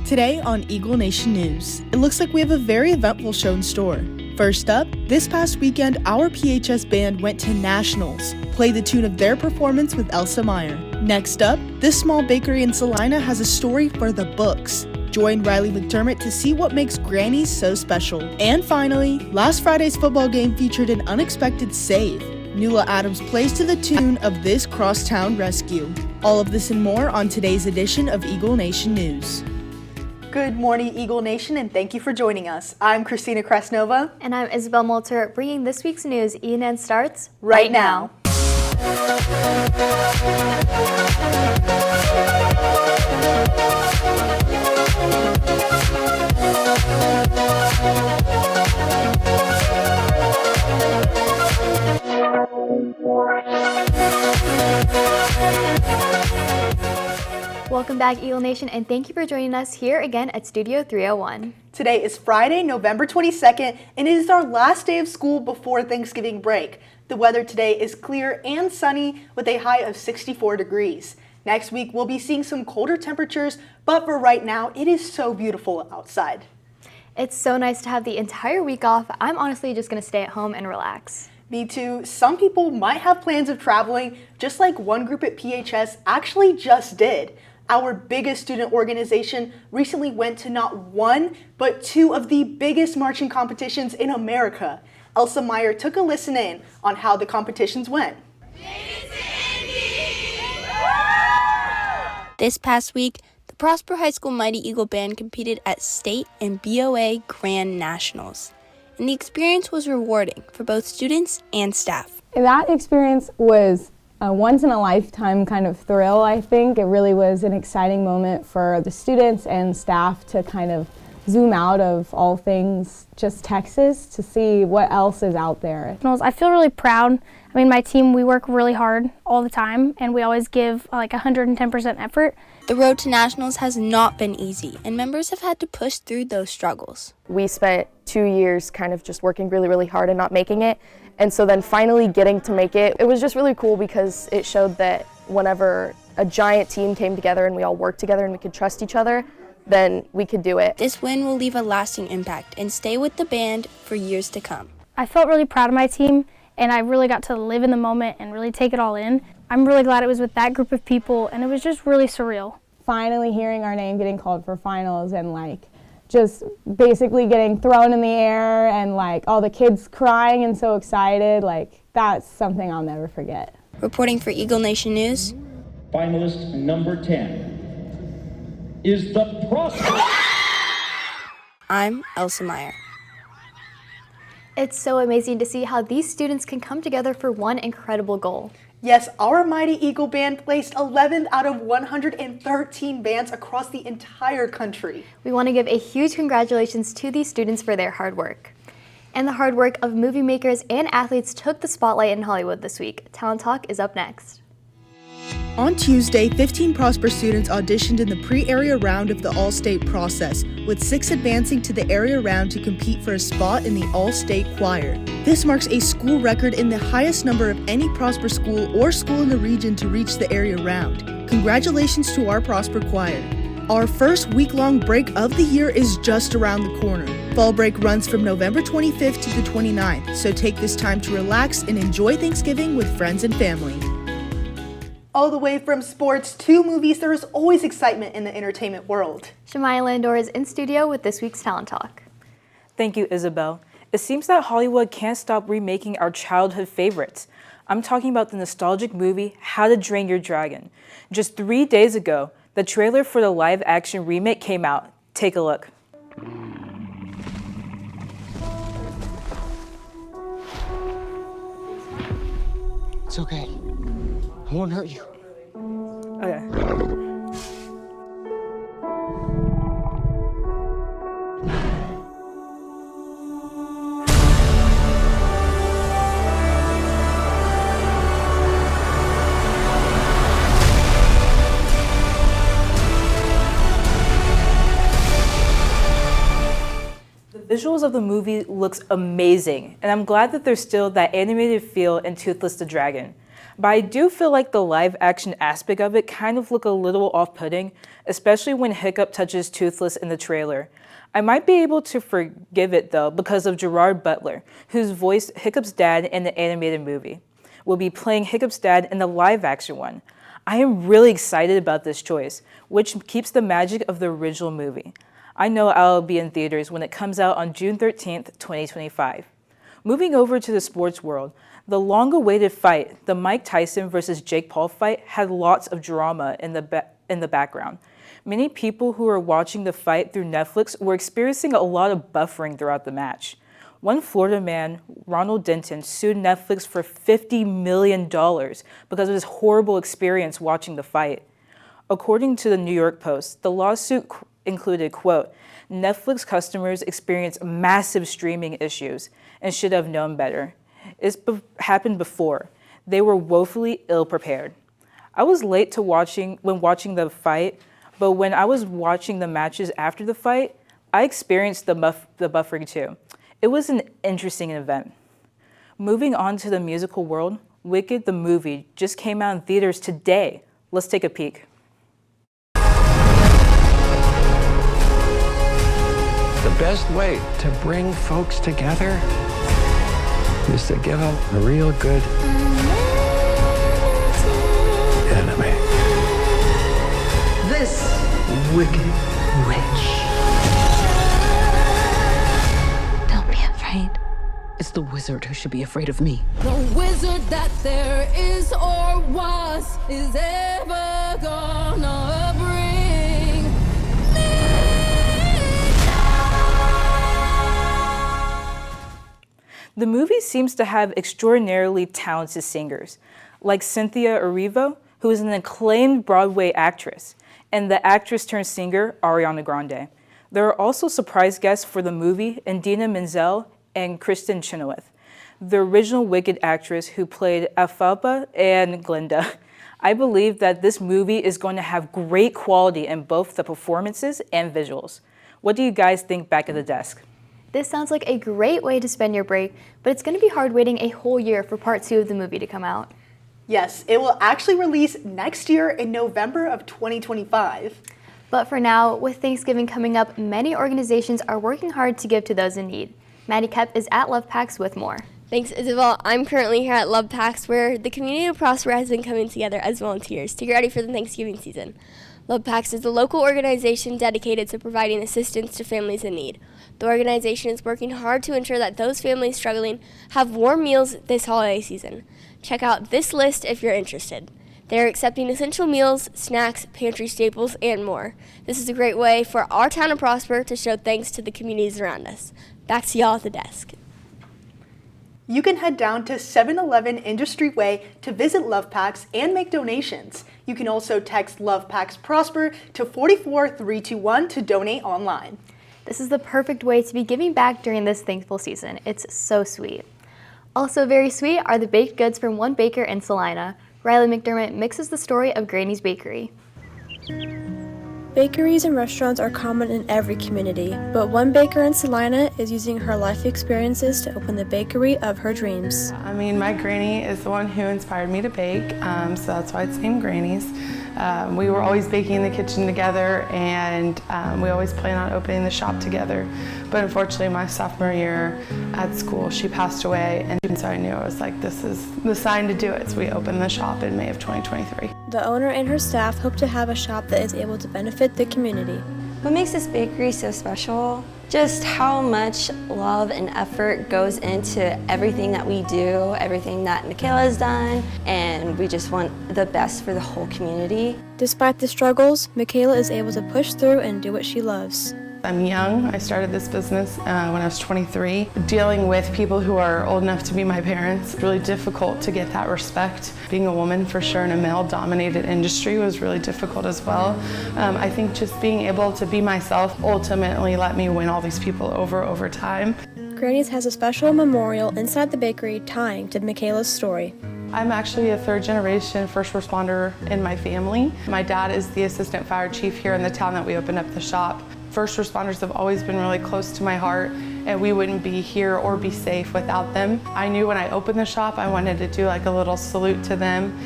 Today on Eagle Nation News, it looks like we have a very eventful show in store. First up, this past weekend, our PHS band went to Nationals. Play the tune of their performance with Elsa Meyer. Next up, this small bakery in Salina has a story for the books. Join Riley McDermott to see what makes Grannies so special. And finally, last Friday's football game featured an unexpected save. Nuala Adams plays to the tune of This Crosstown Rescue. All of this and more on today's edition of Eagle Nation News. Good morning, Eagle Nation, and thank you for joining us. I'm Christina Kresnova. And I'm Isabel Molter, bringing this week's news. ENN starts right now. Welcome back, Eagle Nation, and thank you for joining us here again at Studio 301. Today is Friday, November 22nd, and it is our last day of school before Thanksgiving break. The weather today is clear and sunny with a high of 64 degrees. Next week, we'll be seeing some colder temperatures, but for right now, it is so beautiful outside. It's so nice to have the entire week off. I'm honestly just going to stay at home and relax. Me too. Some people might have plans of traveling, just like one group at PHS actually just did. Our biggest student organization recently went to not one, but two of the biggest marching competitions in America. Elsa Meyer took a listen in on how the competitions went. This past week, the Prosper High School Mighty Eagle Band competed at state and BOA Grand Nationals, and the experience was rewarding for both students and staff. That experience was a once-in-a-lifetime kind of thrill, I think. It really was an exciting moment for the students and staff to kind of zoom out of all things just Texas to see what else is out there. I feel really proud. I mean, my team, we work really hard all the time, and we always give like 110% effort. The road to nationals has not been easy, and members have had to push through those struggles. We spent 2 years kind of just working really, really hard and not making it. And so then finally getting to make it, it was just really cool because it showed that whenever a giant team came together and we all worked together and we could trust each other, then we could do it. This win will leave a lasting impact and stay with the band for years to come. I felt really proud of my team, and I really got to live in the moment and really take it all in. I'm really glad it was with that group of people, and it was just really surreal. Finally hearing our name getting called for finals and just basically getting thrown in the air and all the kids crying and so excited, that's something I'll never forget. Reporting for Eagle Nation News. Finalist number 10 is the Prosper. I'm Elsa Meyer. It's so amazing to see how these students can come together for one incredible goal. Yes, our Mighty Eagle Band placed 11th out of 113 bands across the entire country. We want to give a huge congratulations to these students for their hard work. And the hard work of movie makers and athletes took the spotlight in Hollywood this week. Talent Talk is up next. On Tuesday, 15 Prosper students auditioned in the pre-area round of the All-State process, with 6 advancing to the area round to compete for a spot in the All-State choir. This marks a school record in the highest number of any Prosper school or school in the region to reach the area round. Congratulations to our Prosper choir. Our first week-long break of the year is just around the corner. Fall break runs from November 25th to the 29th, so take this time to relax and enjoy Thanksgiving with friends and family. All the way from sports to movies, there is always excitement in the entertainment world. Shemaya Landor is in studio with this week's Talent Talk. Thank you, Isabel. It seems that Hollywood can't stop remaking our childhood favorites. I'm talking about the nostalgic movie How to Train Your Dragon. Just 3 days ago, the trailer for the live-action remake came out. Take a look. It's okay. I won't hurt you. Okay. The visuals of the movie looks amazing, and I'm glad that there's still that animated feel in Toothless the Dragon. But I do feel like the live action aspect of it kind of look a little off-putting, especially when Hiccup touches Toothless in the trailer. I might be able to forgive it though because of Gerard Butler, who's voiced Hiccup's dad in the animated movie, will be playing Hiccup's dad in the live action one. I am really excited about this choice, which keeps the magic of the original movie. I know I'll be in theaters when it comes out on June 13th, 2025. Moving over to the sports world, the long-awaited fight, the Mike Tyson versus Jake Paul fight, had lots of drama in the background. Many people who were watching the fight through Netflix were experiencing a lot of buffering throughout the match. One Florida man, Ronald Denton, sued Netflix for $50 million because of his horrible experience watching the fight. According to the New York Post, the lawsuit included, quote, Netflix customers experienced massive streaming issues and should have known better. It's happened before. They were woefully ill-prepared. I was late to watching the fight, but when I was watching the matches after the fight, I experienced the buffering too. It was an interesting event. Moving on to the musical world, Wicked the movie just came out in theaters today. Let's take a peek. The best way to bring folks together is to give them a real good enemy. This wicked witch. Don't be afraid. It's the wizard who should be afraid of me. The wizard that there is or was is ever gonna bring me. The movie seems to have extraordinarily talented singers, like Cynthia Erivo, who is an acclaimed Broadway actress, and the actress turned singer, Ariana Grande. There are also surprise guests for the movie, Idina Menzel and Kristen Chenoweth, the original Wicked actress who played Afalpa and Glinda. I believe that this movie is going to have great quality in both the performances and visuals. What do you guys think back at the desk? This sounds like a great way to spend your break, but it's going to be hard waiting a whole year for part 2 of the movie to come out. Yes, it will actually release next year in November of 2025. But for now, with Thanksgiving coming up, many organizations are working hard to give to those in need. Maddie Kep is at Love Packs with more. Thanks, Isabel. I'm currently here at Love Packs, where the community of Prosper has been coming together as volunteers to get ready for the Thanksgiving season. Love Packs is a local organization dedicated to providing assistance to families in need. The organization is working hard to ensure that those families struggling have warm meals this holiday season. Check out this list if you're interested. They are accepting essential meals, snacks, pantry staples, and more. This is a great way for our town of Prosper to show thanks to the communities around us. Back to y'all at the desk. You can head down to 7-Eleven Industry Way to visit Love Packs and make donations. You can also text Love Packs Prosper to 44321 to donate online. This is the perfect way to be giving back during this thankful season. It's so sweet. Also very sweet are the baked goods from one baker in Salina. Riley McDermott mixes the story of Granny's Bakery. Bakeries and restaurants are common in every community, but one baker in Salina is using her life experiences to open the bakery of her dreams. I mean, my granny is the one who inspired me to bake, so that's why it's named Granny's. We were always baking in the kitchen together, and we always planned on opening the shop together. But unfortunately, my sophomore year at school, she passed away, and so I knew I was like, this is the sign to do it. So we opened the shop in May of 2023. The owner and her staff hope to have a shop that is able to benefit the community. What makes this bakery so special? Just how much love and effort goes into everything that we do, everything that Michaela has done, and we just want the best for the whole community. Despite the struggles, Michaela is able to push through and do what she loves. I'm young. I started this business when I was 23. Dealing with people who are old enough to be my parents, it's really difficult to get that respect. Being a woman, for sure, in a male-dominated industry was really difficult as well. I think just being able to be myself ultimately let me win all these people over time. Granny's has a special memorial inside the bakery tying to Michaela's story. I'm actually a third-generation first responder in my family. My dad is the assistant fire chief here in the town that we opened up the shop. First responders have always been really close to my heart, and we wouldn't be here or be safe without them. I knew when I opened the shop, I wanted to do like a little salute to them.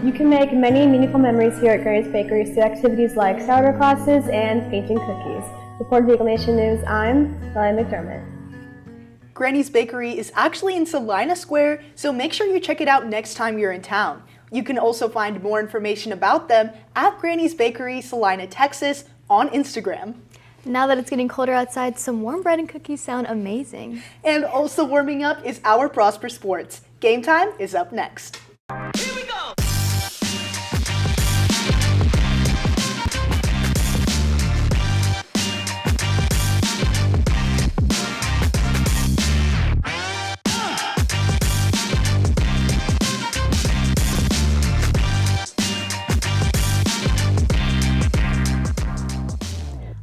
You can make many meaningful memories here at Granny's Bakery through activities like sourdough classes and painting cookies. Reporting to Eagle Nation News, I'm Riley McDermott. Granny's Bakery is actually in Salina Square, so make sure you check it out next time you're in town. You can also find more information about them at Granny's Bakery, Salina, Texas, on Instagram. Now that it's getting colder outside, some warm bread and cookies sound amazing. And also warming up is our Prosper Sports. Game time is up next. Here we go!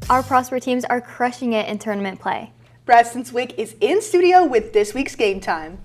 Our Prosper teams are crushing it in tournament play. Braxton Swick is in studio with this week's Game Time.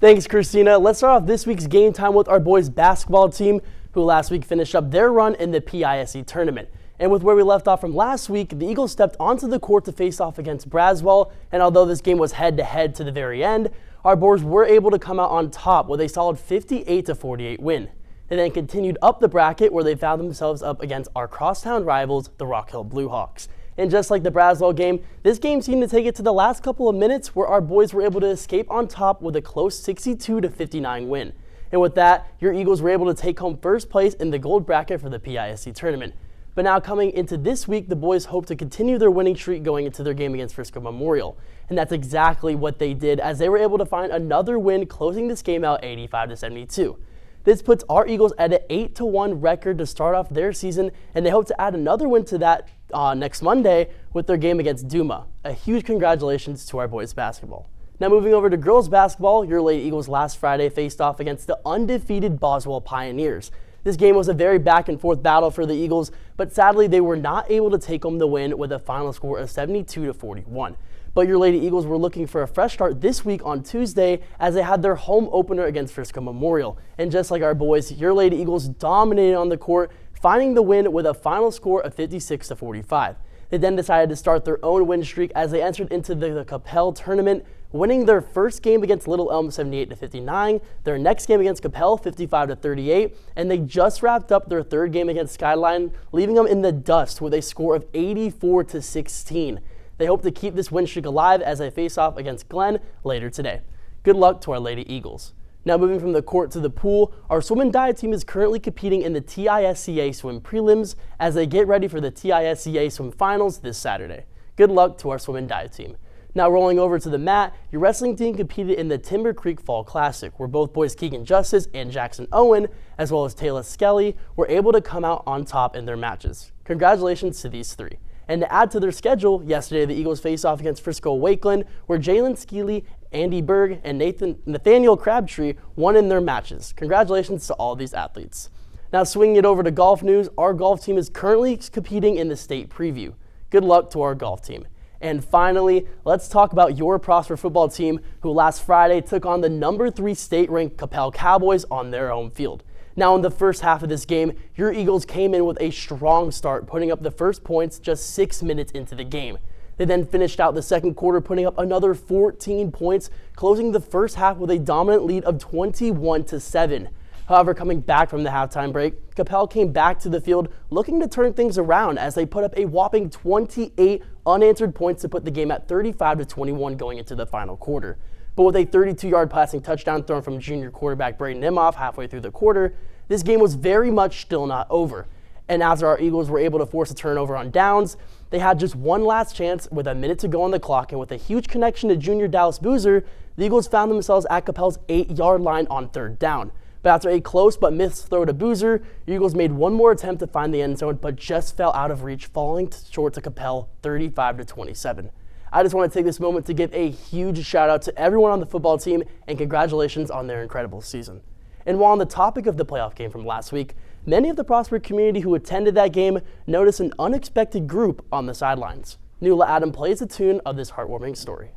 Thanks, Christina. Let's start off this week's Game Time with our boys basketball team, who last week finished up their run in the PISE tournament. And with where we left off from last week, the Eagles stepped onto the court to face off against Braswell, and although this game was head-to-head to the very end, our boys were able to come out on top with a solid 58-48 win. They then continued up the bracket where they found themselves up against our crosstown rivals, the Rock Hill Blue Hawks. And just like the Braswell game, this game seemed to take it to the last couple of minutes where our boys were able to escape on top with a close 62-59 win. And with that, your Eagles were able to take home first place in the gold bracket for the PISE tournament. But now coming into this week, the boys hope to continue their winning streak going into their game against Frisco Memorial. And that's exactly what they did, as they were able to find another win, closing this game out 85-72. This puts our Eagles at an 8-1 record to start off their season, and they hope to add another win to that next Monday with their game against Duma. A huge congratulations to our boys basketball. Now moving over to girls basketball, your Lady Eagles last Friday faced off against the undefeated Boswell Pioneers. This game was a very back and forth battle for the Eagles, but sadly they were not able to take home the win with a final score of 72-41. But your Lady Eagles were looking for a fresh start this week on Tuesday as they had their home opener against Frisco Memorial. And just like our boys, your Lady Eagles dominated on the court, finding the win with a final score of 56-45. They then decided to start their own win streak as they entered into the Capel tournament, winning their first game against Little Elm 78-59, their next game against Capel 55-38, and they just wrapped up their third game against Skyline, leaving them in the dust with a score of 84-16. They hope to keep this win streak alive as they face off against Glenn later today. Good luck to our Lady Eagles. Now moving from the court to the pool, our swim and dive team is currently competing in the TISCA swim prelims as they get ready for the TISCA swim finals this Saturday. Good luck to our swim and dive team. Now rolling over to the mat, your wrestling team competed in the Timber Creek Fall Classic, where both boys Keegan Justice and Jackson Owen, as well as Taylor Skelly, were able to come out on top in their matches. Congratulations to these three. And to add to their schedule, yesterday the Eagles faced off against Frisco Wakeland, where Jalen Skeely, Andy Berg, and Nathaniel Crabtree won in their matches. Congratulations to all these athletes. Now swinging it over to golf news, our golf team is currently competing in the state preview. Good luck to our golf team. And finally, let's talk about your Prosper football team, who last Friday took on the number 3 state-ranked Capel Cowboys on their home field. Now in the first half of this game, your Eagles came in with a strong start, putting up the first points just 6 minutes into the game. They then finished out the second quarter, putting up another 14 points, closing the first half with a dominant lead of 21-7. However, coming back from the halftime break, Capel came back to the field looking to turn things around as they put up a whopping 28 unanswered points to put the game at 35-21 going into the final quarter. But with a 32-yard passing touchdown thrown from junior quarterback Braden Imhoff halfway through the quarter, this game was very much still not over. And after our Eagles were able to force a turnover on downs, they had just one last chance with a minute to go on the clock, and with a huge connection to junior Dallas Boozer, the Eagles found themselves at Capel's 8-yard line on third down. But after a close but missed throw to Boozer, the Eagles made one more attempt to find the end zone, but just fell out of reach, falling short to Capel 35-27. I just want to take this moment to give a huge shout out to everyone on the football team and congratulations on their incredible season. And while on the topic of the playoff game from last week, many of the Prosper community who attended that game noticed an unexpected group on the sidelines. Nuala Adam plays the tune of this heartwarming story.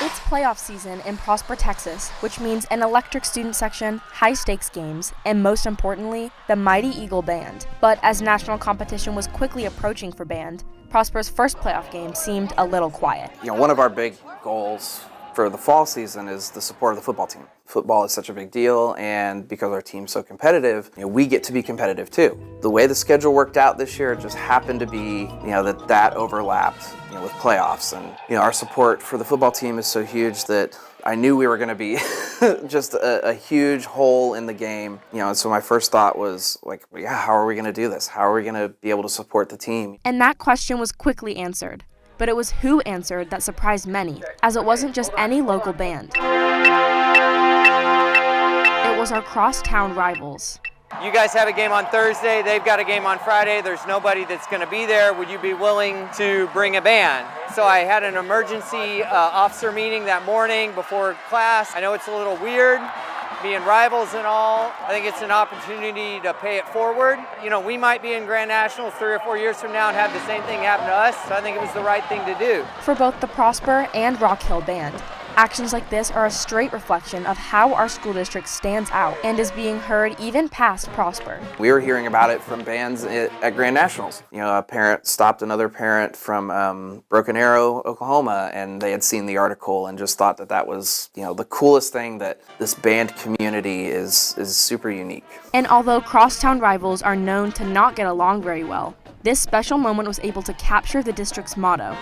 It's playoff season in Prosper, Texas, which means an electric student section, high-stakes games, and most importantly, the Mighty Eagle Band. But as national competition was quickly approaching for band, Prosper's first playoff game seemed a little quiet. One of our big goals for the fall season is the support of the football team. Football is such a big deal, and because our team's so competitive, we get to be competitive too. The way the schedule worked out this year, it just happened to be, that overlapped, with playoffs, and our support for the football team is so huge that I knew we were going to be just a huge hole in the game. And so my first thought was how are we going to do this? How are we going to be able to support the team? And that question was quickly answered. But it was who answered that surprised many, as it wasn't just any local band. It was our crosstown rivals. You guys have a game on Thursday, they've got a game on Friday, there's nobody that's going to be there. Would you be willing to bring a band? So I had an emergency officer meeting that morning before class. I know it's a little weird, being rivals and all. I think it's an opportunity to pay it forward. We might be in Grand Nationals 3 or 4 years from now and have the same thing happen to us, so I think it was the right thing to do. For both the Prosper and Rock Hill Band, actions like this are a straight reflection of how our school district stands out and is being heard even past Prosper. We were hearing about it from bands at Grand Nationals. A parent stopped another parent from Broken Arrow, Oklahoma, and they had seen the article and just thought that was, the coolest thing, that this band community is super unique. And although crosstown rivals are known to not get along very well, this special moment was able to capture the district's motto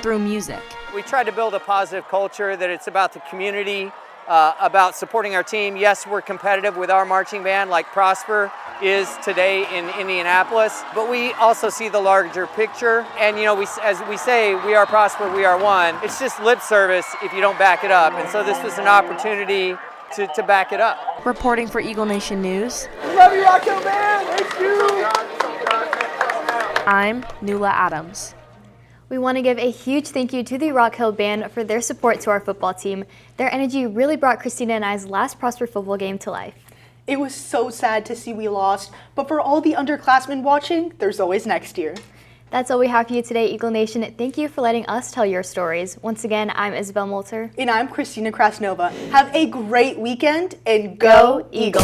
through music. We tried to build a positive culture, that it's about the community, about supporting our team. Yes, we're competitive with our marching band like Prosper is today in Indianapolis, but we also see the larger picture. And as we say, we are Prosper, we are one. It's just lip service if you don't back it up. And so this was an opportunity to back it up. Reporting for Eagle Nation News, Love you, Rock Hill Band! Thank you! I'm Nuala Adams. We want to give a huge thank you to the Rock Hill Band for their support to our football team. Their energy really brought Christina and I's last Prosper football game to life. It was so sad to see we lost, but for all the underclassmen watching, there's always next year. That's all we have for you today, Eagle Nation. Thank you for letting us tell your stories. Once again, I'm Isabel Moulter. And I'm Christina Krasnova. Have a great weekend, and go Eagles!